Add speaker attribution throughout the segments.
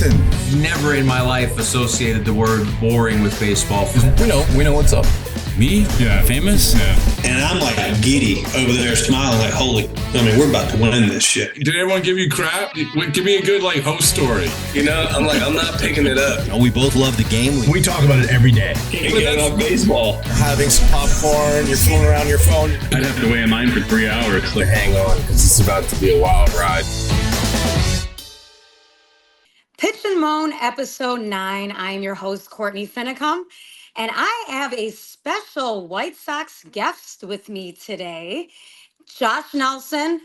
Speaker 1: Listen,
Speaker 2: Never in my life associated the word boring with baseball.
Speaker 1: we know what's up.
Speaker 3: Me? Yeah. Famous? Yeah.
Speaker 4: And I'm like giddy over there smiling like, we're about to win this shit.
Speaker 3: Did everyone give you crap? Give me a good host story.
Speaker 5: I'm not picking it up.
Speaker 6: We both love the game.
Speaker 7: We talk about it every day.
Speaker 5: Get on baseball.
Speaker 1: Having some popcorn, you're fooling around your phone.
Speaker 8: I'd have to wait in line for 3 hours.
Speaker 7: Hang on, because it's about to be a wild ride.
Speaker 9: Pitch and Moan, episode 9. I'm your host, Courtney Finnicum, and I have a special White Sox guest with me today. Josh Nelson,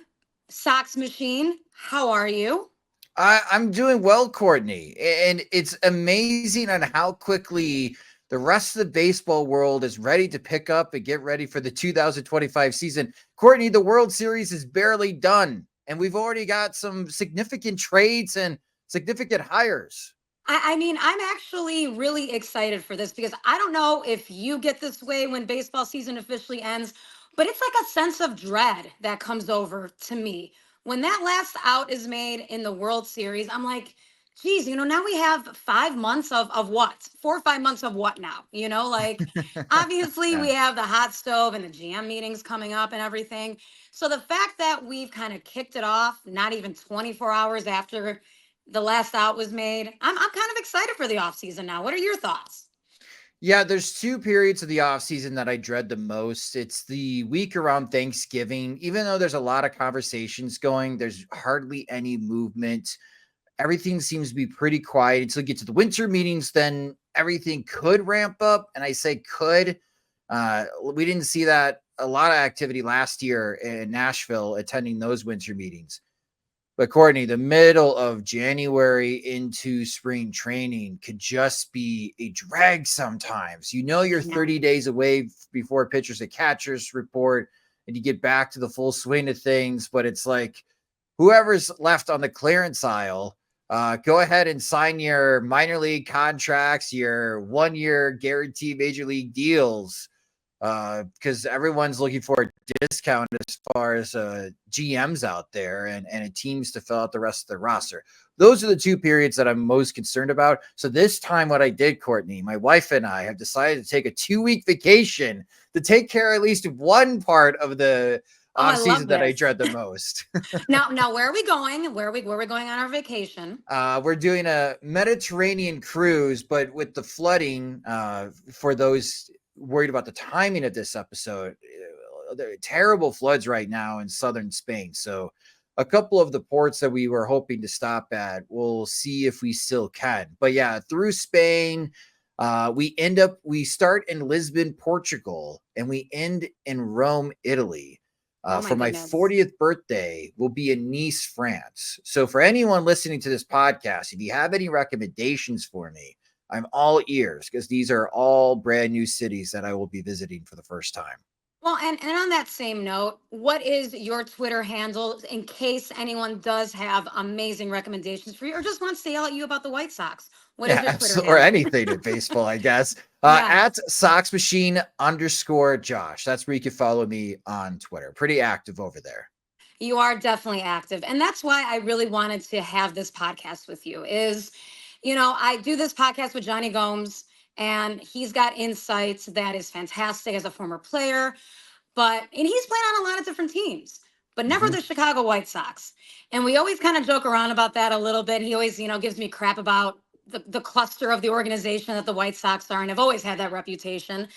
Speaker 9: Sox Machine. How are you?
Speaker 10: I'm doing well, Courtney, and it's amazing on how quickly the rest of the baseball world is ready to pick up and get ready for the 2025 season. Courtney, the World Series is barely done, and we've already got some significant trades and significant hires.
Speaker 9: I mean, I'm actually really excited for this because I don't know if you get this way when baseball season officially ends, but it's like a sense of dread that comes over to me. When that last out is made in the World Series, I'm like, geez, now we have 5 months of what? 4 or 5 months of what now? Obviously we have the hot stove and the GM meetings coming up and everything. So the fact that we've kind of kicked it off, not even 24 hours after the last out was made, I'm kind of excited for the offseason now. What are your thoughts?
Speaker 10: Yeah, there's 2 periods of the offseason that I dread the most. It's the week around Thanksgiving. Even though there's a lot of conversations going, there's hardly any movement. Everything seems to be pretty quiet until you get to the winter meetings. Then everything could ramp up. And I say could. We didn't see that a lot of activity last year in Nashville attending those winter meetings. But Courtney, the middle of January into spring training could just be a drag sometimes. You're 30 days away before pitchers and catchers report and you get back to the full swing of things. But it's like whoever's left on the clearance aisle, go ahead and sign your minor league contracts, your 1-year guaranteed major league deals. Because everyone's looking for a discount as far as GMs out there and teams to fill out the rest of their roster. Those are the 2 periods that I'm most concerned about. So this time what I did, Courtney, my wife and I have decided to take a 2-week vacation to take care of at least one part of the offseason that I dread the most.
Speaker 9: Now, where are we going? Where are we going on our vacation?
Speaker 10: We're doing a Mediterranean cruise, but with the flooding, for those worried about the timing of this episode, there are terrible floods right now in southern Spain. So a couple of the ports that we were hoping to stop at, we'll see if we still can. But yeah, through Spain, we start in Lisbon, Portugal, and we end in Rome, Italy. For my 40th birthday, we'll be in Nice, France. So for anyone listening to this podcast, if you have any recommendations for me, I'm all ears because these are all brand new cities that I will be visiting for the first time.
Speaker 9: Well, and on that same note, what is your Twitter handle in case anyone does have amazing recommendations for you or just wants to yell at you about the White Sox? What is your Twitter handle?
Speaker 10: Or anything in baseball, I guess. At SoxMachine_Josh. That's where you can follow me on Twitter. Pretty active over there.
Speaker 9: You are definitely active. And that's why I really wanted to have this podcast with you is, I do this podcast with Johnny Gomes, and he's got insights that is fantastic as a former player, and he's playing on a lot of different teams, but never the Chicago White Sox. And we always kind of joke around about that a little bit. He always, gives me crap about the cluster of the organization that the White Sox are, and I've always had that reputation.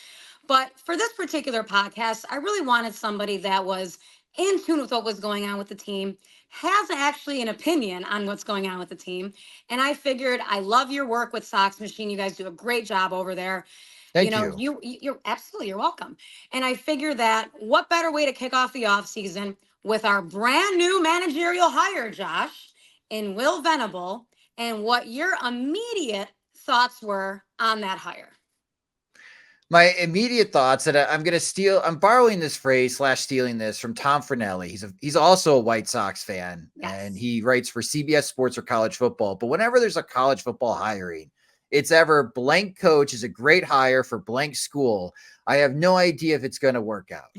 Speaker 9: But for this particular podcast, I really wanted somebody that was in tune with what was going on with the team, has actually an opinion on what's going on with the team. And I figured, I love your work with Sox Machine. You guys do a great job over there.
Speaker 10: Thank you.
Speaker 9: You're absolutely, you're welcome. And I figured that what better way to kick off the offseason with our brand new managerial hire, Josh, in Will Venable, and what your immediate thoughts were on that hire.
Speaker 10: My immediate thoughts, and I'm borrowing this phrase / stealing this from Tom Fornelli. He's also a White Sox fan, and he writes for CBS Sports or College Football. But whenever there's a college football hiring, it's ever blank coach is a great hire for blank school. I have no idea if it's going to work out.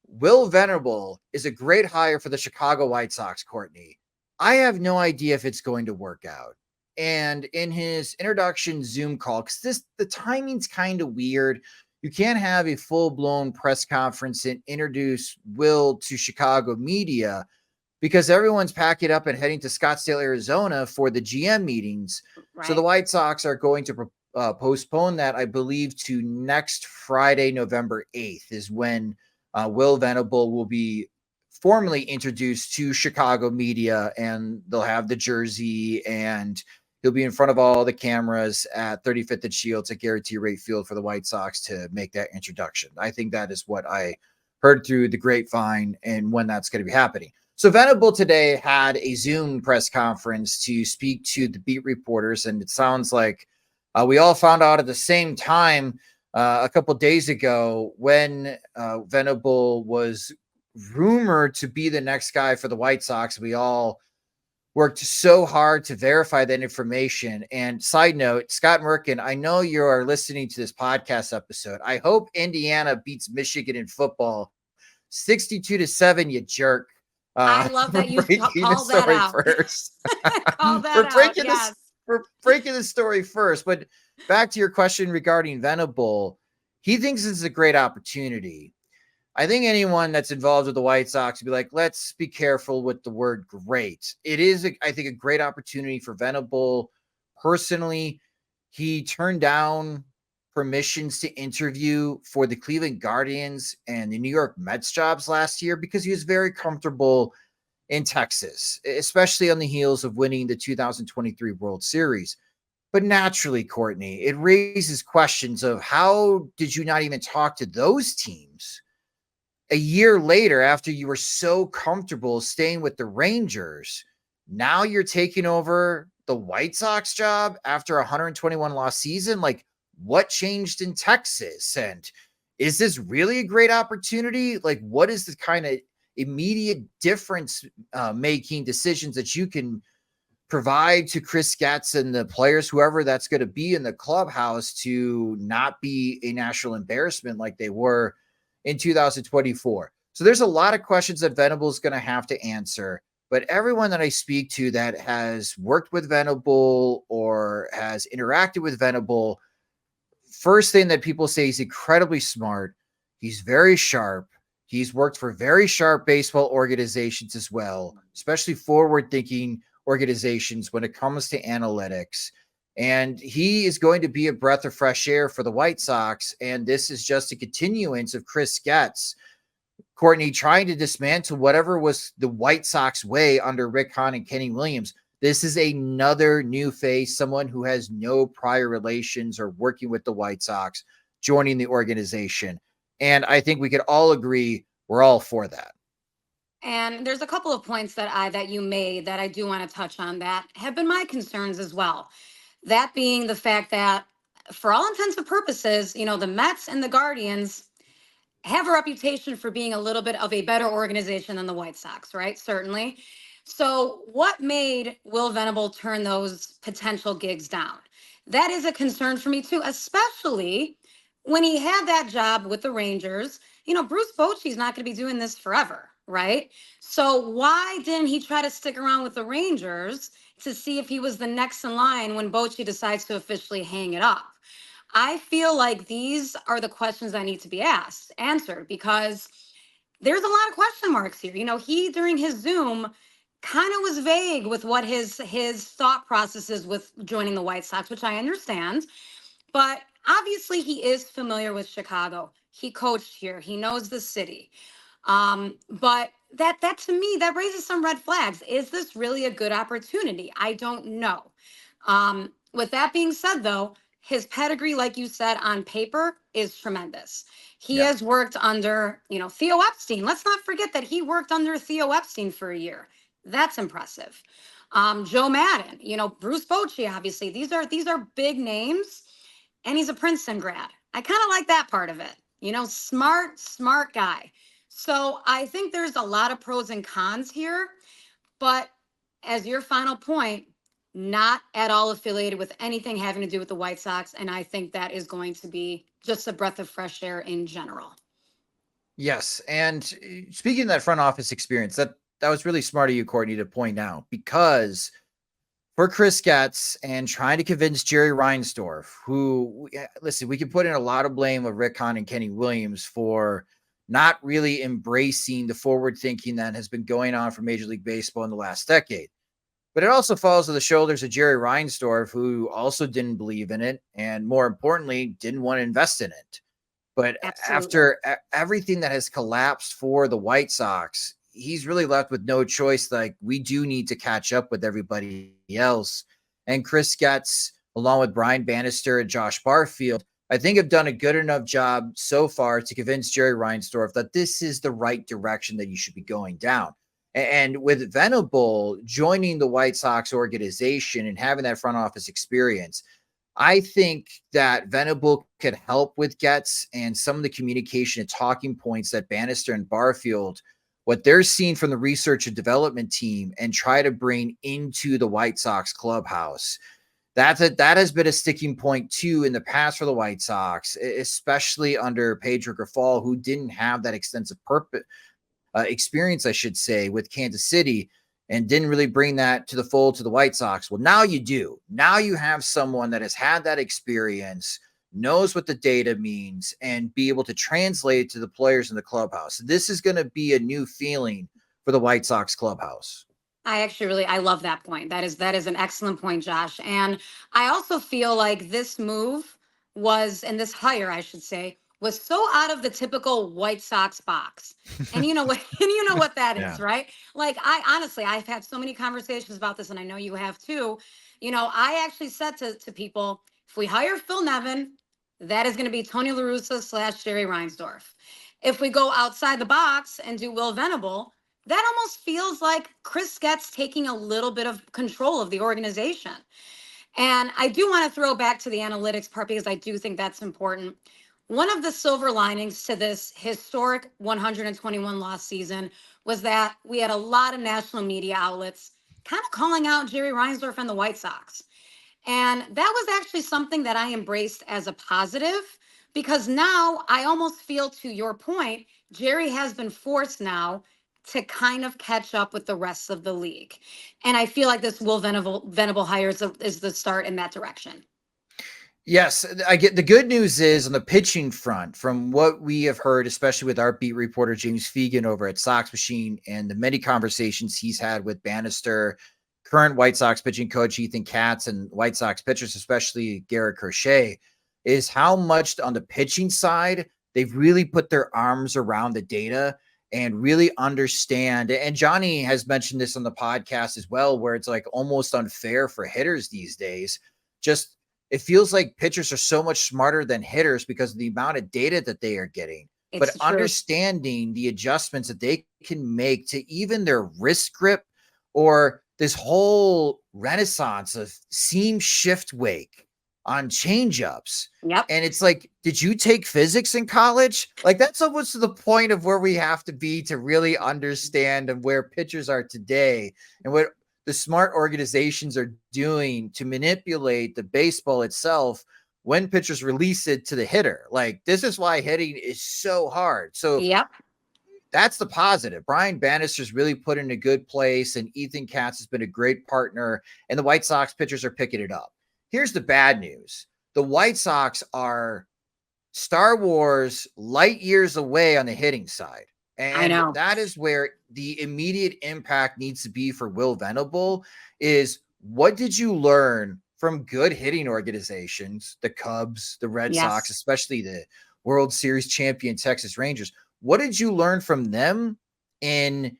Speaker 10: Will Venable is a great hire for the Chicago White Sox, Courtney. I have no idea if it's going to work out. And in his introduction Zoom call, because the timing's kind of weird. You can't have a full-blown press conference and introduce Will to Chicago media because everyone's packing up and heading to Scottsdale, Arizona for the GM meetings.
Speaker 9: Right.
Speaker 10: So the White Sox are going to postpone that, I believe, to next Friday, November 8th is when Will Venable will be formally introduced to Chicago media, and they'll have the jersey, and he'll be in front of all the cameras at 35th and Shields at Guarantee Rate Field for the White Sox to make that introduction. I think that is what I heard through the grapevine and when that's going to be happening. So Venable today had a Zoom press conference to speak to the beat reporters, and it sounds like we all found out at the same time a couple days ago when Venable was rumored to be the next guy for the White Sox. We all worked so hard to verify that information. And side note, Scott Merkin, I know you are listening to this podcast episode. I hope Indiana beats Michigan in football 62-7, you jerk.
Speaker 9: I love that you called that out.
Speaker 10: First.
Speaker 9: Call that out, yes.
Speaker 10: We're breaking the story first. But back to your question regarding Venable, he thinks this is a great opportunity. I think anyone that's involved with the White Sox would be like, let's be careful with the word great. It is, I think, a great opportunity for Venable. Personally, he turned down permissions to interview for the Cleveland Guardians and the New York Mets jobs last year because he was very comfortable in Texas, especially on the heels of winning the 2023 World Series. But naturally, Courtney, it raises questions of how did you not even talk to those teams a year later after you were so comfortable staying with the Rangers? Now you're taking over the White Sox job after a 121 loss season. Like, what changed in Texas? And is this really a great opportunity? Like, what is the kind of immediate difference making decisions that you can provide to Chris Getz and the players, whoever that's going to be in the clubhouse, to not be a national embarrassment like they were in 2024? So there's a lot of questions that Venable is going to have to answer. But everyone that I speak to that has worked with Venable or has interacted with Venable, first thing that people say, he's incredibly smart. He's very sharp. He's worked for very sharp baseball organizations as well, especially forward-thinking organizations when it comes to analytics. And he is going to be a breath of fresh air for the White Sox. And this is just a continuance of Chris Getz, Courtney, trying to dismantle whatever was the White Sox way under Rick Hahn and Kenny Williams. This is another new face, someone who has no prior relations or working with the White Sox, joining the organization. And I think we could all agree we're all for that.
Speaker 9: And there's a couple of points that you made that I do want to touch on that have been my concerns as well. That being the fact that, for all intents and purposes, the Mets and the Guardians have a reputation for being a little bit of a better organization than the White Sox, right? Certainly. So what made Will Venable turn those potential gigs down? That is a concern for me too, especially when he had that job with the Rangers. Bruce Bochy's not going to be doing this forever, right? So why didn't he try to stick around with the Rangers to see if he was the next in line when Bochy decides to officially hang it up? I feel like these are the questions that need to be answered, because there's a lot of question marks here. He, during his Zoom, kind of was vague with what his thought processes with joining the White Sox, which I understand. But obviously he is familiar with Chicago. He coached here. He knows the city. But that to me, that raises some red flags. Is this really a good opportunity? I don't know. With that being said, though, his pedigree, like you said, on paper is tremendous. He has worked under, Theo Epstein. Let's not forget that he worked under Theo Epstein for a year. That's impressive. Joe Madden, Bruce Bochy, obviously. These are big names, and he's a Princeton grad. I kind of like that part of it. Smart guy. So I think there's a lot of pros and cons here, but as your final point, not at all affiliated with anything having to do with the White Sox. And I think that is going to be just a breath of fresh air in general.
Speaker 10: Yes. And speaking of that front office experience, that was really smart of you, Courtney, to point out, because for Chris Getz and trying to convince Jerry Reinsdorf, who, listen, we can put in a lot of blame of Rick Hahn and Kenny Williams for not really embracing the forward thinking that has been going on for Major League Baseball in the last decade. But it also falls to the shoulders of Jerry Reinsdorf, who also didn't believe in it and, more importantly, didn't want to invest in it. But after everything that has collapsed for the White Sox, he's really left with no choice. Like, we do need to catch up with everybody else. And Chris Getz, along with Brian Bannister and Josh Barfield, I think have done a good enough job so far to convince Jerry Reinsdorf that this is the right direction that you should be going down. And with Venable joining the White Sox organization and having that front office experience, I think that Venable could help with Getz and some of the communication and talking points that Bannister and Barfield, what they're seeing from the research and development team, and try to bring into the White Sox clubhouse. That has been a sticking point too in the past for the White Sox, especially under Pedro Grifol, who didn't have that extensive experience, I should say, with Kansas City, and didn't really bring that to the fold to the White Sox. Well, now you do. Now you have someone that has had that experience, knows what the data means, and be able to translate it to the players in the clubhouse. This is going to be a new feeling for the White Sox clubhouse.
Speaker 9: I love that point. That is an excellent point, Josh. And I also feel like this move and this hire, I should say, was so out of the typical White Sox box. And you know what, that is, right? Like, I've had so many conversations about this, and I know you have too. I actually said to people, if we hire Phil Nevin, that is going to be Tony La Russa / Jerry Reinsdorf. If we go outside the box and do Will Venable, that almost feels like Chris Getz taking a little bit of control of the organization. And I do want to throw back to the analytics part, because I do think that's important. One of the silver linings to this historic 121 loss season was that we had a lot of national media outlets kind of calling out Jerry Reinsdorf and the White Sox. And that was actually something that I embraced as a positive, because now I almost feel, to your point, Jerry has been forced now to kind of catch up with the rest of the league. And I feel like this Will Venable hire is the start in that direction.
Speaker 10: Yes, I get the good news is on the pitching front, from what we have heard, especially with our beat reporter James Fegan over at Sox Machine, and the many conversations he's had with Bannister, current White Sox pitching coach Ethan Katz, and White Sox pitchers, especially Garrett Crochet, is how much on the pitching side they've really put their arms around the data and really understand. And Johnny has mentioned this on the podcast as well, where it's like almost unfair for hitters these days. Just, it feels like pitchers are so much smarter than hitters because of the amount of data that they are getting. But understanding the adjustments that they can make to even their wrist grip, or this whole renaissance of seam shift wake on changeups.
Speaker 9: Yep.
Speaker 10: And it's like, did you take physics in college? Like, that's almost to the point of where we have to be to really understand and where pitchers are today and what the smart organizations are doing to manipulate the baseball itself when pitchers release it to the hitter. Like, this is why hitting is so hard. So
Speaker 9: yep,
Speaker 10: that's the positive. Brian Bannister's really put in a good place, and Ethan Katz has been a great partner, and the White Sox pitchers are picking it up. Here's the bad news. The White Sox are Star Wars light years away on the hitting side. And
Speaker 9: I know.
Speaker 10: That is where the immediate impact needs to be for Will Venable is, what did you learn from good hitting organizations, the Cubs, the Red Sox, especially the World Series champion Texas Rangers? What did you learn from them in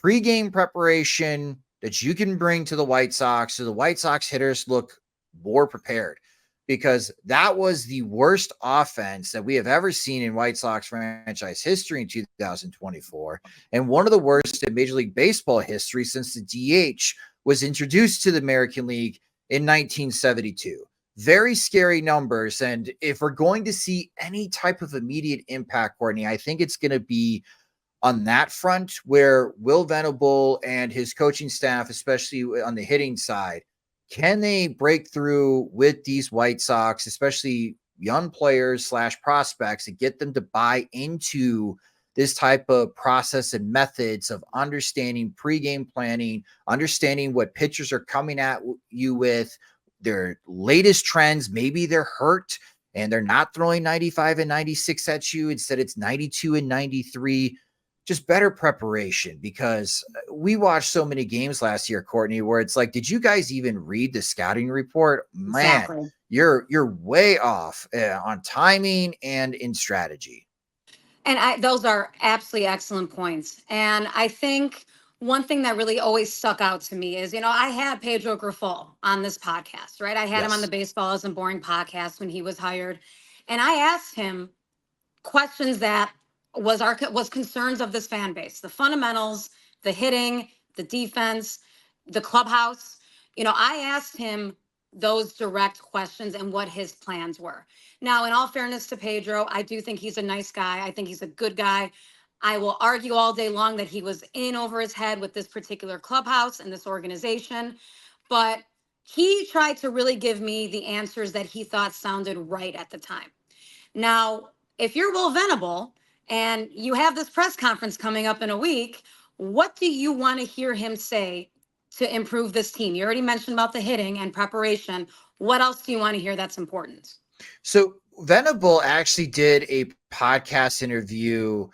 Speaker 10: pregame preparation that you can bring to the White Sox so the White Sox hitters look more prepared? Because that was the worst offense that we have ever seen in White Sox franchise history in 2024, and one of the worst in Major League Baseball history since the DH was introduced to the American League in 1972. Very scary numbers, and if we're going to see any type of immediate impact, Courtney, I think it's going to be on that front, where Will Venable and his coaching staff, especially on the hitting side, can they break through with these White Sox, especially young players / prospects, and get them to buy into this type of process and methods of understanding pregame planning, understanding what pitchers are coming at you with, their latest trends. Maybe they're hurt and they're not throwing 95 and 96 at you. Instead, it's 92 and 93. Just better preparation, because we watched so many games last year, Courtney, where it's like, did you guys even read the scouting report? Man,
Speaker 9: Exactly.
Speaker 10: you're way off on timing and in strategy.
Speaker 9: And those are absolutely excellent points. And I think one thing that really always stuck out to me is, I had Pedro Grifol on this podcast, right? I had him on the
Speaker 10: Yes.
Speaker 9: Baseball Isn't Boring podcast when he was hired. And I asked him questions that was concerns of this fan base, the fundamentals, the hitting, the defense, the clubhouse. I asked him those direct questions and what his plans were. Now, in all fairness to Pedro, I do think he's a nice guy. I think he's a good guy. I will argue all day long that he was in over his head with this particular clubhouse and this organization, but he tried to really give me the answers that he thought sounded right at the time. Now, if you're Will Venable and you have this press conference coming up in a week, what do you want to hear him say to improve this team? You already mentioned about the hitting and preparation. What else do you want to hear that's important?
Speaker 10: So Venable actually did a podcast interview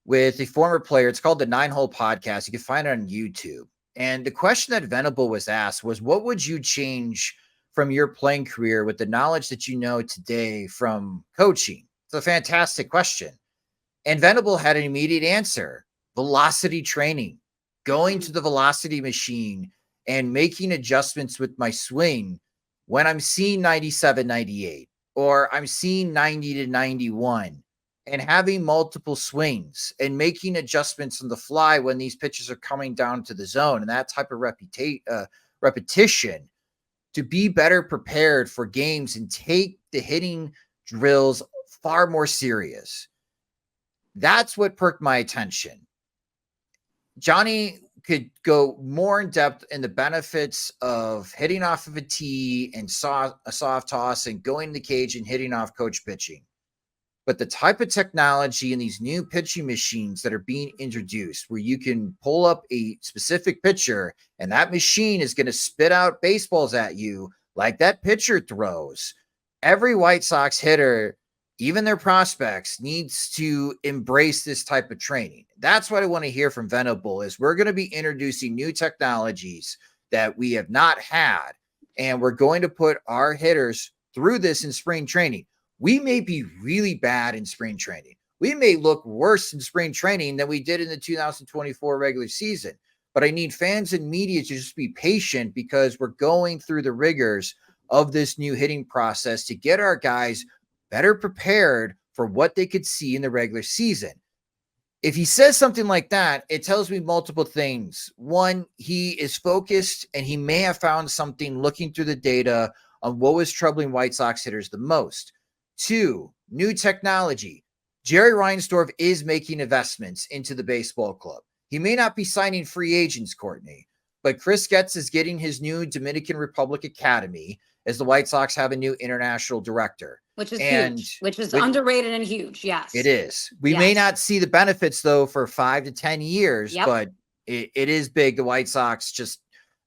Speaker 10: with a former player. It's called the 9-Hole Podcast. You can find it on YouTube. And the question that Venable was asked was, what would you change from your playing career with the knowledge that you know today from coaching? It's a fantastic question. And Venable had an immediate answer: velocity training, going to the velocity machine and making adjustments with my swing when I'm seeing 97, 98, or I'm seeing 90 to 91, and having multiple swings and making adjustments on the fly when these pitches are coming down to the zone, and that type of repetition to be better prepared for games and take the hitting drills far more serious. That's what perked my attention. Johnny could go more in depth in the benefits of hitting off of a tee and a soft toss and going to the cage and hitting off coach pitching. But the type of technology and these new pitching machines that are being introduced, where you can pull up a specific pitcher and that machine is going to spit out baseballs at you like that pitcher throws. Every White Sox hitter, even their prospects, needs to embrace this type of training. That's what I want to hear from Venable, is we're going to be introducing new technologies that we have not had, and we're going to put our hitters through this in spring training. We may be really bad in spring training. We may look worse in spring training than we did in the 2024 regular season, but I need fans and media to just be patient, because we're going through the rigors of this new hitting process to get our guys better prepared for what they could see in the regular season. If he says something like that, it tells me multiple things. One, he is focused and he may have found something looking through the data on what was troubling White Sox hitters the most. Two, new technology. Jerry Reinsdorf is making investments into the baseball club. He may not be signing free agents, Courtney, but Chris Getz is getting his new Dominican Republic Academy, as the White Sox have a new international director.
Speaker 9: Which is huge, which is underrated and huge. Yes,
Speaker 10: it is. We may not see the benefits though for 5 to 10 years, but it is big. The White Sox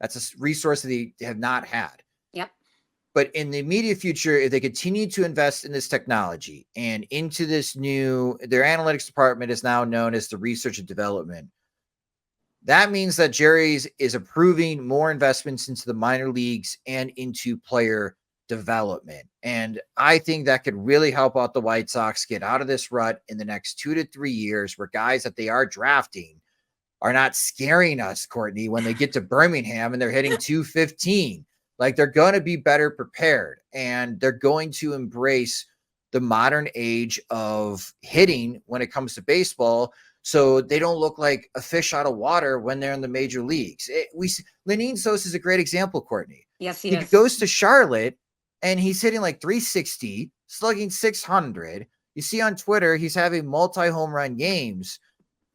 Speaker 10: that's a resource that they have not had.
Speaker 9: Yep.
Speaker 10: But in the immediate future, if they continue to invest in this technology and into this their analytics department is now known as the research and development. That means that Jerry is approving more investments into the minor leagues and into player development. And I think that could really help out the White Sox get out of this rut in the next 2 to 3 years, where guys that they are drafting are not scaring us, Courtney, when they get to Birmingham and they're hitting 215. Like, they're going to be better prepared, and they're going to embrace the modern age of hitting when it comes to baseball, so they don't look like a fish out of water when they're in the major leagues. Lenyn Sosa is a great example, Courtney.
Speaker 9: Yes, he is.
Speaker 10: He goes to Charlotte, and he's hitting like 360, slugging 600. You see on Twitter, he's having multi-home run games.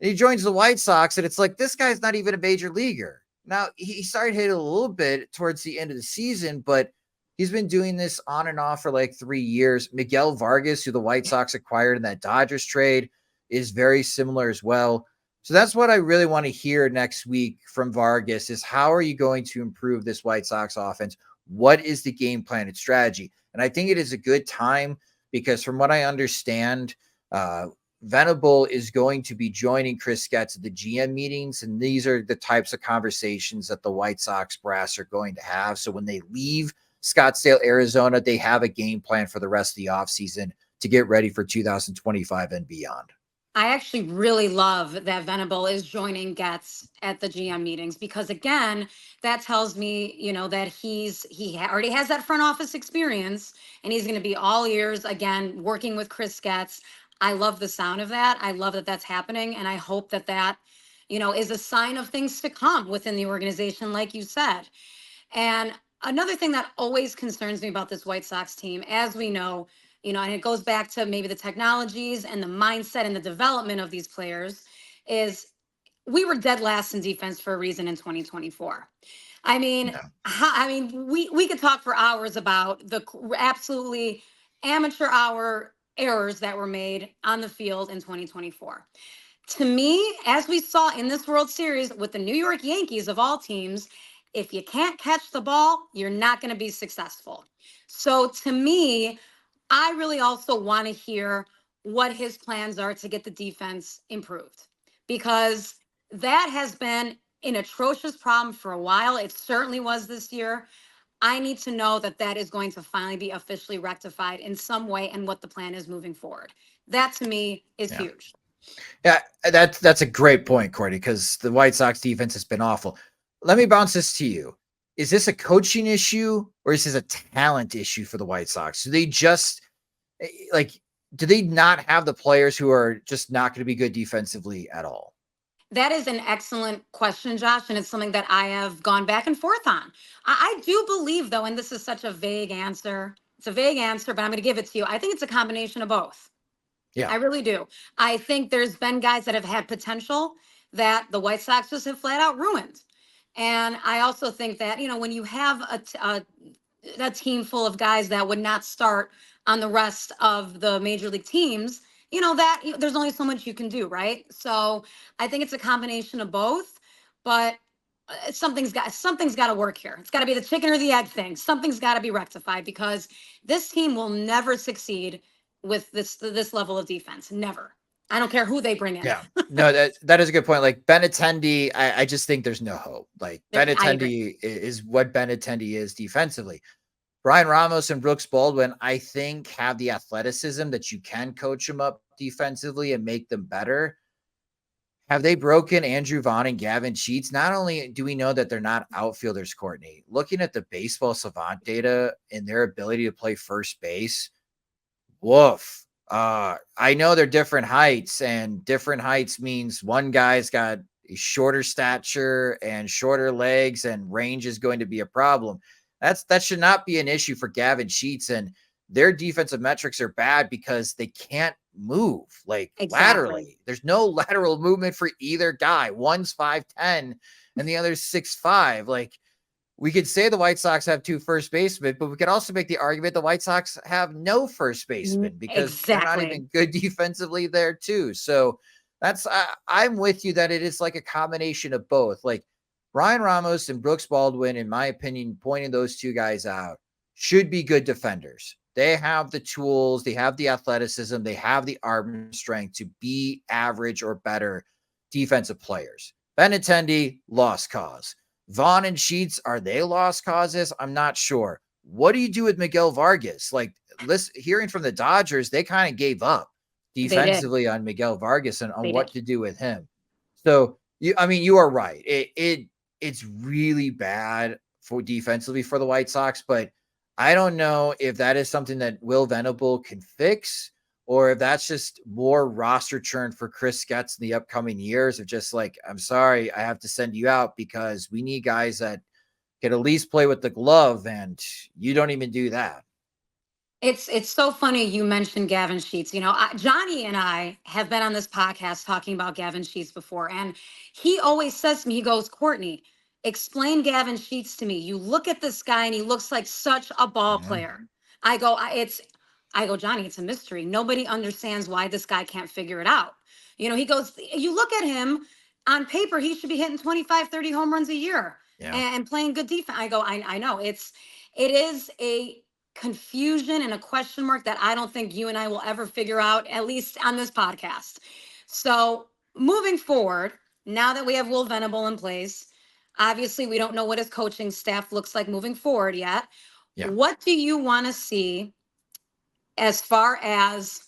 Speaker 10: And he joins the White Sox, and it's like, this guy's not even a major leaguer. Now, he started hitting a little bit towards the end of the season, but he's been doing this on and off for like 3 years. Miguel Vargas, who the White Sox acquired in that Dodgers trade, is very similar as well. So that's what I really want to hear next week from Vargas is how are you going to improve this White Sox offense? What is the game plan and strategy? And I think it is a good time because from what I understand, Venable is going to be joining Chris Getz at the GM meetings. And these are the types of conversations that the White Sox brass are going to have. So when they leave Scottsdale, Arizona, they have a game plan for the rest of the offseason to get ready for 2025 and beyond.
Speaker 9: I actually really love that Venable is joining Getz at the GM meetings because again, that tells me, that he already has that front office experience and he's going to be all ears again, working with Chris Getz. I love the sound of that. I love that that's happening. And I hope that, is a sign of things to come within the organization, like you said. And another thing that always concerns me about this White Sox team, as we know, and it goes back to maybe the technologies and the mindset and the development of these players, is we were dead last in defense for a reason in 2024. I mean, we could talk for hours about the absolutely amateur hour errors that were made on the field in 2024. To me, as we saw in this World Series with the New York Yankees of all teams, if you can't catch the ball, you're not going to be successful. So to me, I really also want to hear what his plans are to get the defense improved because that has been an atrocious problem for a while. It certainly was this year. I need to know that is going to finally be officially rectified in some way and what the plan is moving forward. That to me is huge.
Speaker 10: Yeah, that's a great point, Courtney, because the White Sox defense has been awful. Let me bounce this to you. Is this a coaching issue or is this a talent issue for the White Sox? Do they just do they not have the players who are just not going to be good defensively at all?
Speaker 9: That is an excellent question, Josh, and it's something that I have gone back and forth on. I do believe, though, and this is such a vague answer. It's a vague answer, but I'm going to give it to you. I think it's a combination of both. Yeah, I really do. I think there's been guys that have had potential that the White Sox just have flat out ruined. And I also think that, when you have a team full of guys that would not start on the rest of the major league teams, that there's only so much you can do, right? So I think it's a combination of both, but something's got to work here. It's got to be the chicken or the egg thing. Something's got to be rectified because this team will never succeed with this level of defense. Never. I don't care who they bring in.
Speaker 10: Yeah, no, that is a good point. Like Benintendi, I just think there's no hope. Like Benintendi is what Benintendi is defensively. Brian Ramos and Brooks Baldwin, I think, have the athleticism that you can coach them up defensively and make them better. Have they broken Andrew Vaughn and Gavin Sheets? Not only do we know that they're not outfielders, Courtney, looking at the baseball savant data and their ability to play first base, woof. I know they're different heights, and different heights means one guy's got a shorter stature and shorter legs, and range is going to be a problem. That should not be an issue for Gavin Sheets, and their defensive metrics are bad because they can't move laterally. There's no lateral movement for either guy. One's 5'10" and the other's 6'5". Like, we could say the White Sox have two first basemen, but we could also make the argument the White Sox have no first baseman because they're not even good defensively there too. So I'm with you that it is like a combination of both. Like Brian Ramos and Brooks Baldwin, in my opinion, pointing those two guys out, should be good defenders. They have the tools, they have the athleticism, they have the arm strength to be average or better defensive players. Benintendi, lost cause. Vaughn and Sheets, are they lost causes? I'm not sure. What do you do with Miguel Vargas? Like, hearing from the Dodgers, they kind of gave up defensively on Miguel Vargas and on what to do with him. So, you are right. It's really bad for defensively for the White Sox, but I don't know if that is something that Will Venable can fix, or if that's just more roster churn for Chris Getz in the upcoming years of just like, I'm sorry, I have to send you out because we need guys that can at least play with the glove, and you don't even do that.
Speaker 9: It's so funny you mentioned Gavin Sheets. Johnny and I have been on this podcast talking about Gavin Sheets before, and he always says to me, he goes, Courtney, explain Gavin Sheets to me. You look at this guy and he looks like such a ball player. I go, I go, Johnny, it's a mystery. Nobody understands why this guy can't figure it out. You know, he goes, you look at him on paper, he should be hitting 25, 30 home runs a year and playing good defense. I go, I know it is a confusion and a question mark that I don't think you and I will ever figure out, at least on this podcast. So moving forward, now that we have Will Venable in place, obviously we don't know what his coaching staff looks like moving forward yet. Yeah. What do you want to see as far as,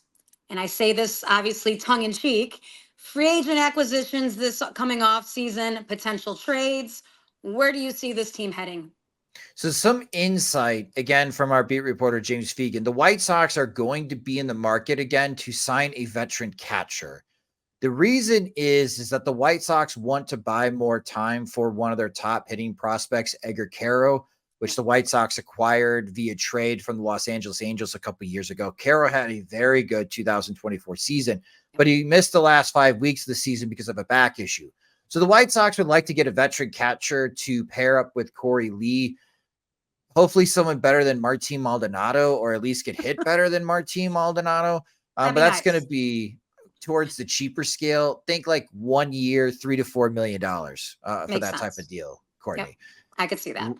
Speaker 9: and I say this obviously tongue in cheek, free agent acquisitions this coming off season, potential trades? Where do you see this team heading?
Speaker 10: So some insight, again, from our beat reporter, James Fegan. The White Sox are going to be in the market again to sign a veteran catcher. The reason is that the White Sox want to buy more time for one of their top hitting prospects, Edgar Caro, which the White Sox acquired via trade from the Los Angeles Angels a couple of years ago. Caro had a very good 2024 season, but he missed the last 5 weeks of the season because of a back issue. So the White Sox would like to get a veteran catcher to pair up with Corey Lee, hopefully someone better than Martin Maldonado, or at least get hit better than Martin Maldonado. But that's going to be towards the cheaper scale. Think like 1 year, $3 to $4 million for that type of deal, Courtney.
Speaker 9: Yep. I could see that.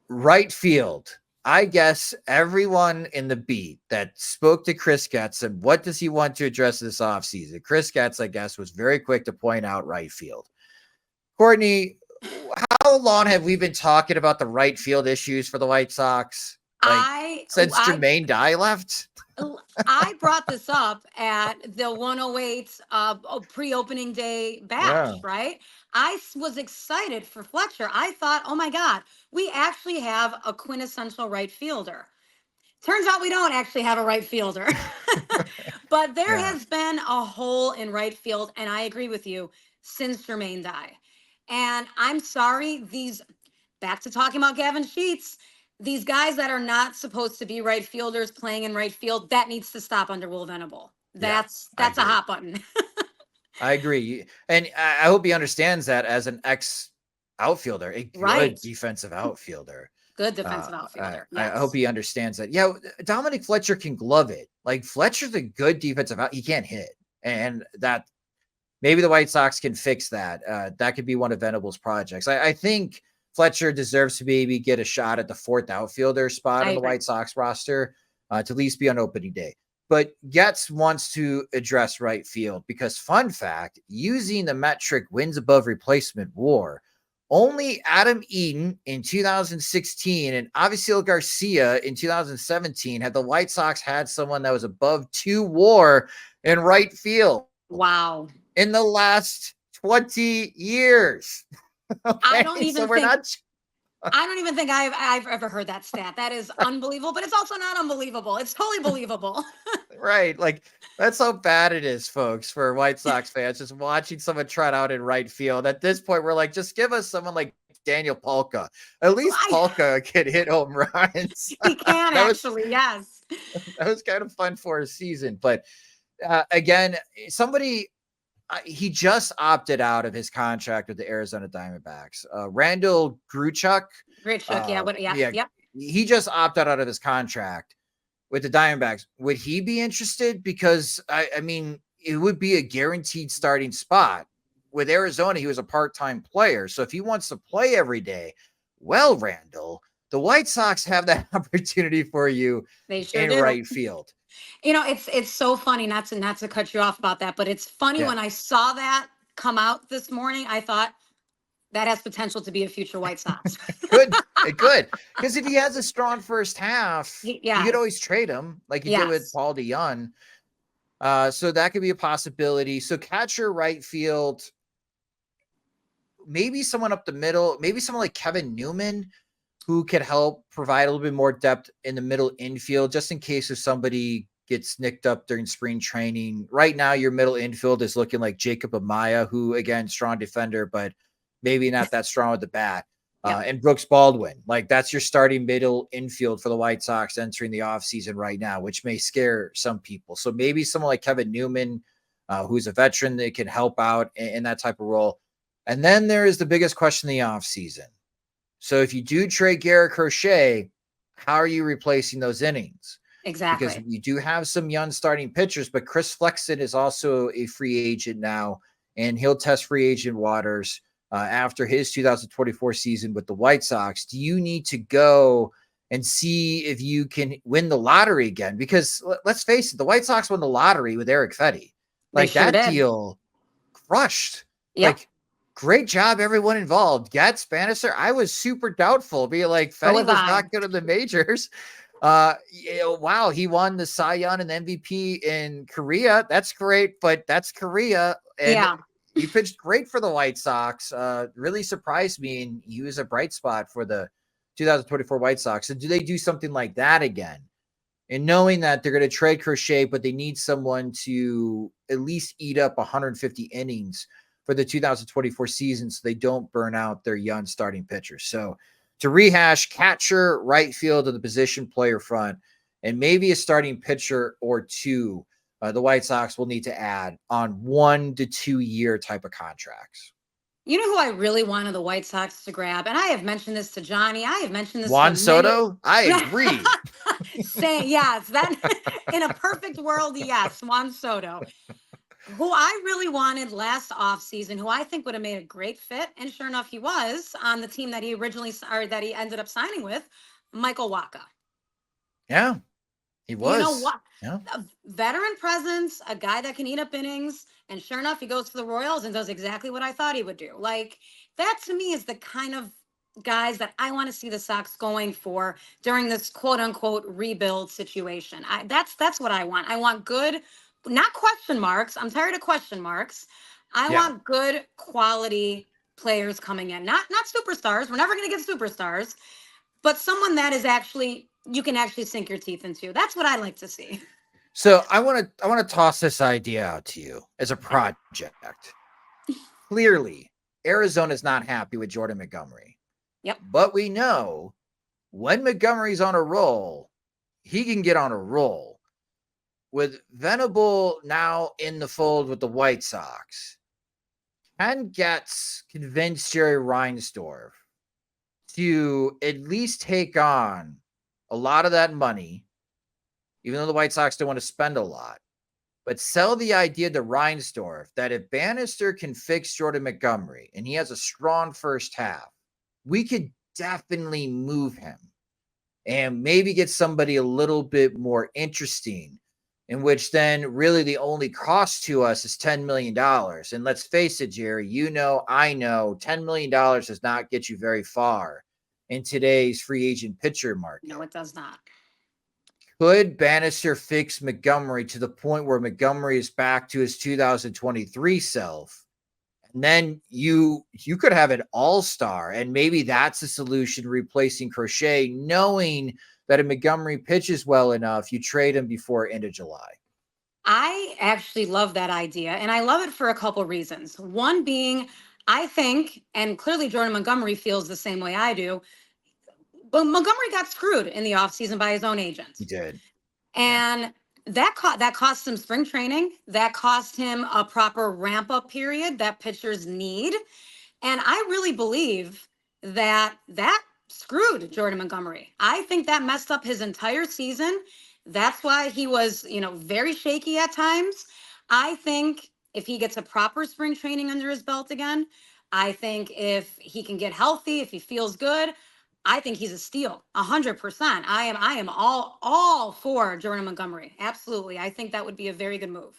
Speaker 10: Right field. I guess everyone in the beat that spoke to Chris Getz and what does he want to address this offseason? Chris Getz, I guess, was very quick to point out right field. Courtney, how long have we been talking about the right field issues for the White Sox? Since Jermaine Dye left?
Speaker 9: I brought this up at the 108 pre-opening day bash, right? I was excited for Fletcher. I thought, oh my God, we actually have a quintessential right fielder. Turns out we don't actually have a right fielder. But there has been a hole in right field, and I agree with you, since Jermaine Dye. And I'm sorry, back to talking about Gavin Sheets, these guys that are not supposed to be right fielders playing in right field, that needs to stop under Will Venable. That's a hot button.
Speaker 10: I agree. And I hope he understands that as an ex-outfielder, a good defensive outfielder.
Speaker 9: Good defensive outfielder.
Speaker 10: Yes. I hope he understands that. Yeah, Dominic Fletcher can glove it. Like, Fletcher's a good defensive out. He can't hit. And that maybe the White Sox can fix that. That could be one of Venable's projects. I think Fletcher deserves to maybe get a shot at the fourth outfielder spot on the White Sox roster to at least be on opening day. But Getz wants to address right field because, fun fact, using the metric wins above replacement WAR, only Adam Eaton in 2016 and Avisail Garcia in 2017 had the White Sox had someone that was above 2 WAR in right field.
Speaker 9: Wow.
Speaker 10: In the last 20 years. Okay,
Speaker 9: I don't even think I've ever heard that stat. That is unbelievable, but it's also not unbelievable. It's totally believable.
Speaker 10: Right. Like, that's how bad it is, folks, for White Sox fans, just watching someone trot out in right field. At this point, we're like, just give us someone like Daniel Palka. At least Palka can hit home runs.
Speaker 9: He can actually, yes.
Speaker 10: That was kind of fun for a season. But again, he just opted out of his contract with the Arizona Diamondbacks. Randall Grichuk. He just opted out of his contract with the Diamondbacks. Would he be interested? Because, I mean, it would be a guaranteed starting spot. With Arizona, he was a part-time player. So if he wants to play every day, well, Randall, the White Sox have that opportunity for you right field.
Speaker 9: You know, it's so funny, not to cut you off about that, but it's funny when I saw that come out this morning, I thought that has potential to be a future White Sox.
Speaker 10: Good. Because if he has a strong first half, you could always trade him like you did with Paul DeYoung. So that could be a possibility. So catcher, right field, maybe someone up the middle, maybe someone like Kevin Newman, who could help provide a little bit more depth in the middle infield, just in case if somebody gets nicked up during spring training. Right now, your middle infield is looking like Jacob Amaya, who, again, strong defender, but maybe not that strong with the bat. And Brooks Baldwin. Like, that's your starting middle infield for the White Sox entering the offseason right now, which may scare some people. So maybe someone like Kevin Newman, who's a veteran that can help out in that type of role. And then there is the biggest question in the offseason. So if you do trade Garrett Crochet, how are you replacing those innings?
Speaker 9: Exactly.
Speaker 10: Because you do have some young starting pitchers, but Chris Flexen is also a free agent now, and he'll test free agent waters after his 2024 season with the White Sox. Do you need to go and see if you can win the lottery again? Because let's face it, the White Sox won the lottery with Eric Fetty. Like
Speaker 9: sure
Speaker 10: that
Speaker 9: did.
Speaker 10: deal crushed.
Speaker 9: Yep.
Speaker 10: Like, great job, everyone involved. Getz, Bannister. I was super doubtful, being like, Fetty was not good in the majors. Wow, he won the Cy Young and MVP in Korea. That's great, but that's Korea. And he pitched great for the White Sox. Really surprised me, and he was a bright spot for the 2024 White Sox. So do they do something like that again? And knowing that they're going to trade Crochet, but they need someone to at least eat up 150 innings for the 2024 season so they don't burn out their young starting pitchers. So to rehash, catcher, right field, and the position player front, and maybe a starting pitcher or two, the White Sox will need to add on 1 to 2 year type of contracts.
Speaker 9: You know who I really wanted the White Sox to grab? And I have mentioned this to Johnny. I have mentioned this
Speaker 10: Juan
Speaker 9: to
Speaker 10: Soto? I agree.
Speaker 9: Say yes. That in a perfect world, yes, Juan Soto. Who I really wanted last offseason, who I think would have made a great fit, and sure enough, he was on the team that he ended up signing with, Michael Wacha.
Speaker 10: Yeah, he was.
Speaker 9: You know what?
Speaker 10: Yeah.
Speaker 9: A veteran presence, a guy that can eat up innings, and sure enough, he goes to the Royals and does exactly what I thought he would do. Like, that to me is the kind of guys that I want to see the Sox going for during this quote unquote rebuild situation. That's what I want. I want good, not question marks. I'm tired of question marks. I want good quality players coming in, not superstars. We're never going to get superstars, but someone that is actually, you can actually sink your teeth into. That's what I like to see.
Speaker 10: So I want to toss this idea out to you as a project. Clearly, Arizona's not happy with Jordan Montgomery.
Speaker 9: Yep.
Speaker 10: But we know when Montgomery's on a roll, he can get on a roll. With Venable now in the fold with the White Sox, Ken Getz convinced Jerry Reinsdorf to at least take on a lot of that money, even though the White Sox don't want to spend a lot, but sell the idea to Reinsdorf that if Bannister can fix Jordan Montgomery and he has a strong first half, we could definitely move him and maybe get somebody a little bit more interesting, in which then really the only cost to us is $10 million. And let's face it, Jerry, I know $10 million does not get you very far in today's free agent pitcher market.
Speaker 9: No, it does not.
Speaker 10: Could Bannister fix Montgomery to the point where Montgomery is back to his 2023 self? And then you could have an all-star, and maybe that's the solution, replacing Crochet, knowing that if Montgomery pitches well enough, you trade him before end of July.
Speaker 9: I actually love that idea, and I love it for a couple reasons. One being, I think, and clearly Jordan Montgomery feels the same way I do, but Montgomery got screwed in the offseason by his own agent.
Speaker 10: He did.
Speaker 9: And that cost him spring training. That cost him a proper ramp-up period that pitchers need. And I really believe that screwed Jordan Montgomery. I think that messed up his entire season. That's why he was, very shaky at times. I think if he gets a proper spring training under his belt again, I think if he can get healthy, if he feels good, I think he's a steal, 100%. I am all for Jordan Montgomery. Absolutely. I think that would be a very good move.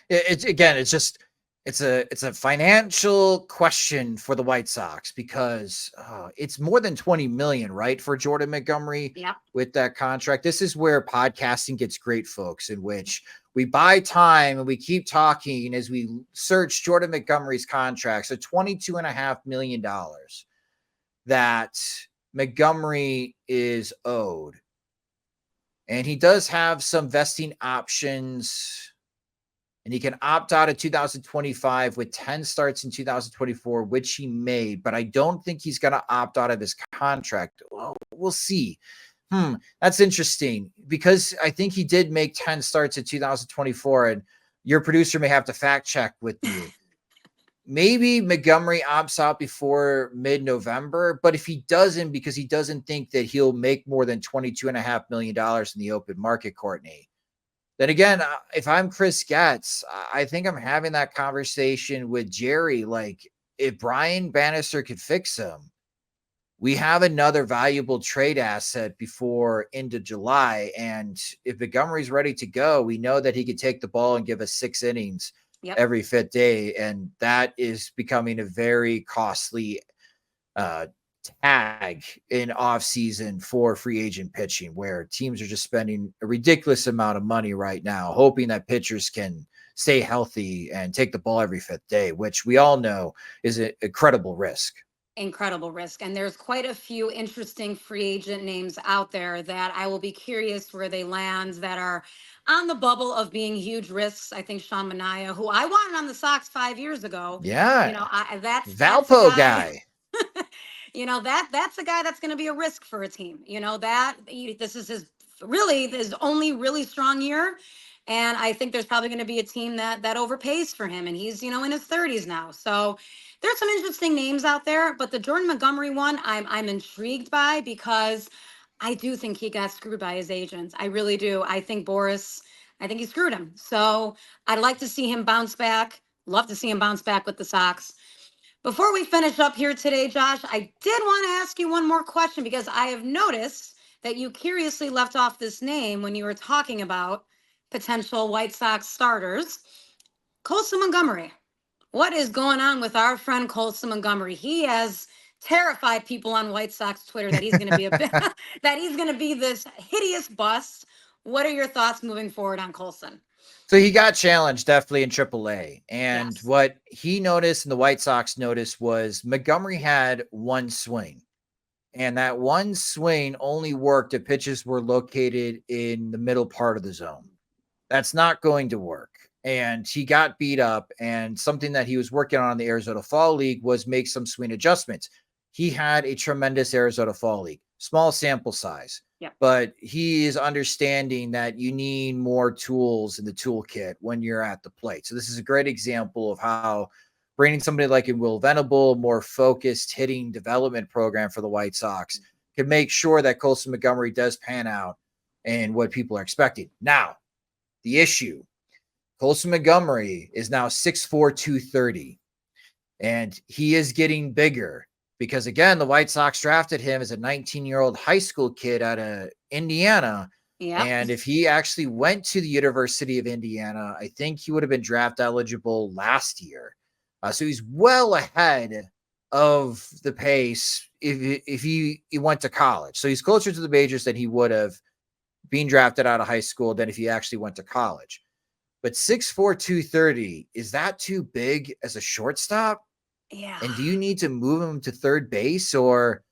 Speaker 10: It's a financial question for the White Sox because it's more than 20 million, right, for Jordan Montgomery.
Speaker 9: Yep.
Speaker 10: With that contract. This is where podcasting gets great, folks, in which we buy time and we keep talking as we search Jordan Montgomery's contract. So $22.5 million that Montgomery is owed. And he does have some vesting options, and he can opt out of 2025 with 10 starts in 2024, which he made, but I don't think he's going to opt out of his contract. Well, we'll see. That's interesting because I think he did make 10 starts in 2024, and your producer may have to fact check with you. maybe Montgomery opts out before mid-November, but if he doesn't, because he doesn't think that he'll make more than $22.5 million in the open market, Courtney, then again, if I'm Chris Getz, I think I'm having that conversation with Jerry. Like, if Brian Bannister could fix him, we have another valuable trade asset before into July. And if Montgomery's ready to go, we know that he could take the ball and give us 6 innings every 5th day. And that is becoming a very costly tag in offseason for free agent pitching, where teams are just spending a ridiculous amount of money right now, hoping that pitchers can stay healthy and take the ball every 5th day, which we all know is an incredible risk.
Speaker 9: Incredible risk. And there's quite a few interesting free agent names out there that I will be curious where they land, that are on the bubble of being huge risks. I think Sean Manaea, who I wanted on the Sox 5 years ago.
Speaker 10: Yeah.
Speaker 9: You know, that's
Speaker 10: Valpo
Speaker 9: a
Speaker 10: guy.
Speaker 9: You know, that's a guy that's going to be a risk for a team. You know, this is his only really strong year. And I think there's probably going to be a team that overpays for him. And he's, in his 30s now. So there's some interesting names out there. But the Jordan Montgomery one, I'm intrigued by, because I do think he got screwed by his agents. I really do. I think he screwed him. So I'd like to see him bounce back. Love to see him bounce back with the Sox. Before we finish up here today, Josh, I did want to ask you one more question, because I have noticed that you curiously left off this name when you were talking about potential White Sox starters. Colson Montgomery. What is going on with our friend Colson Montgomery? He has terrified people on White Sox Twitter that he's going to be that he's going to be this hideous bust. What are your thoughts moving forward on Colson?
Speaker 10: So he got challenged definitely in AAA. And what he noticed and the White Sox noticed was Montgomery had one swing. And that one swing only worked if pitches were located in the middle part of the zone. That's not going to work. And he got beat up. And something that he was working on in the Arizona Fall League was make some swing adjustments. He had a tremendous Arizona Fall League, small sample size. But he is understanding that you need more tools in the toolkit when you're at the plate. So this is a great example of how bringing somebody like in Will Venable, more focused hitting development program for the White Sox, can make sure that Colson Montgomery does pan out and what people are expecting. Now, the issue, Colson Montgomery is now 6'4", 230, and he is getting bigger. Because, again, the White Sox drafted him as a 19-year-old high school kid out of Indiana. And if he actually went to the University of Indiana, I think he would have been draft eligible last year. So he's well ahead of the pace if he went to college. So he's closer to the majors than he would have been drafted out of high school than if he actually went to college. But 6'4", 230, is that too big as a shortstop?
Speaker 9: Yeah.
Speaker 10: And do you need to move him to third base, or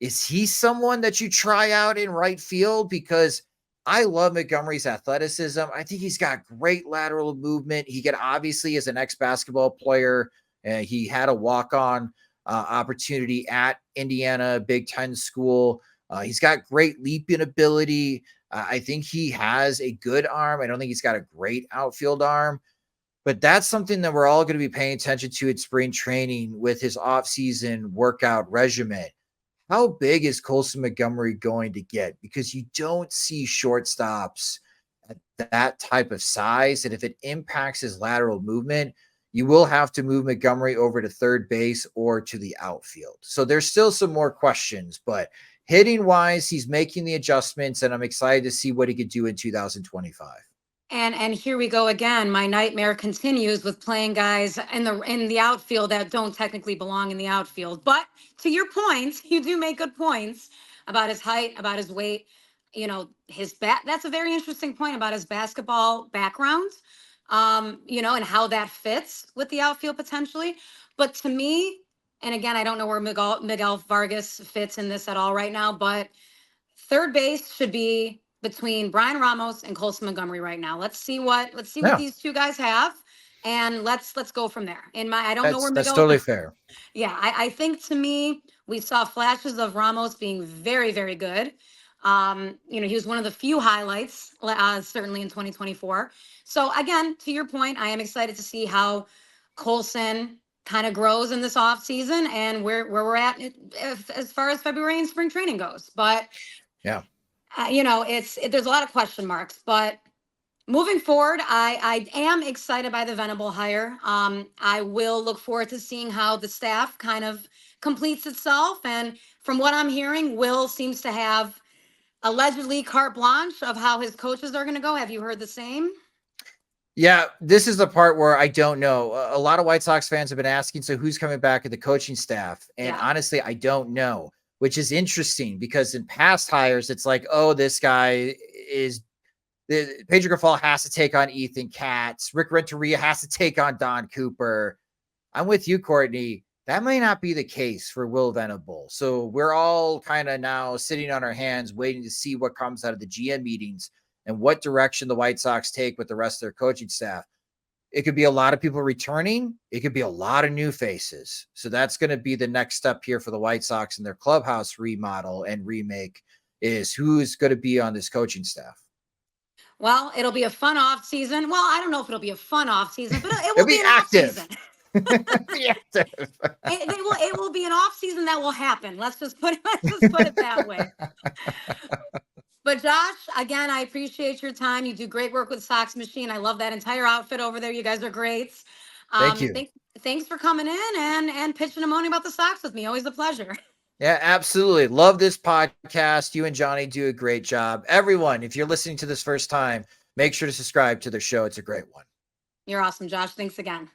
Speaker 10: is he someone that you try out in right field? Because I love Montgomery's athleticism. I think he's got great lateral movement. He could obviously, as an ex-basketball player, he had a walk-on opportunity at Indiana, Big Ten school. He's got great leaping ability. I think he has a good arm. I don't think he's got a great outfield arm. But that's something that we're all going to be paying attention to at spring training with his offseason workout regimen. How big is Colson Montgomery going to get? Because you don't see shortstops at that type of size. And if it impacts his lateral movement, you will have to move Montgomery over to third base or to the outfield. So there's still some more questions. But hitting wise, he's making the adjustments, and I'm excited to see what he could do in 2025.
Speaker 9: And here we go again. My nightmare continues with playing guys in the outfield that don't technically belong in the outfield. But to your point, you do make good points about his height, about his weight, his bat. That's a very interesting point about his basketball background, and how that fits with the outfield potentially. But to me, and again, I don't know where Miguel Vargas fits in this at all right now, but third base should be between Brian Ramos and Colson Montgomery right now. Let's see what these two guys have, and let's go from there. I don't know where Miguel.
Speaker 10: That's totally fair.
Speaker 9: Yeah, I think, to me, we saw flashes of Ramos being very, very good. He was one of the few highlights, certainly in 2024. So again, to your point, I am excited to see how Colson kind of grows in this off season and where we're at as far as February and spring training goes. But
Speaker 10: Yeah.
Speaker 9: There's a lot of question marks, but moving forward, I am excited by the Venable hire. I will look forward to seeing how the staff kind of completes itself. And from what I'm hearing, Will seems to have allegedly carte blanche of how his coaches are going to go. Have you heard the same?
Speaker 10: Yeah, this is the part where I don't know. A lot of White Sox fans have been asking, so who's coming back at the coaching staff? And honestly, I don't know, which is interesting because in past hires, it's like, oh, this guy is Pedro Grifol has to take on Ethan Katz. Rick Renteria has to take on Don Cooper. I'm with you, Courtney. That may not be the case for Will Venable. So we're all kind of now sitting on our hands waiting to see what comes out of the GM meetings and what direction the White Sox take with the rest of their coaching staff. It could be a lot of people returning. It could be a lot of new faces. So that's going to be the next step here for the White Sox and their clubhouse remodel and remake is who's going to be on this coaching staff.
Speaker 9: Well, it'll be a fun off season. Well, I don't know if it'll be a fun off season, but it will be an
Speaker 10: active.
Speaker 9: Off season.
Speaker 10: Be active.
Speaker 9: It will be an off season that will happen. Let's just put it that way. But Josh, again, I appreciate your time. You do great work with Sox Machine. I love that entire outfit over there. You guys are great.
Speaker 10: Thank you.
Speaker 9: Thanks for coming in and pitching and moaning about the Sox with me. Always a pleasure.
Speaker 10: Yeah, absolutely. Love this podcast. You and Johnny do a great job. Everyone, if you're listening to this first time, make sure to subscribe to their show. It's a great one.
Speaker 9: You're awesome, Josh. Thanks again.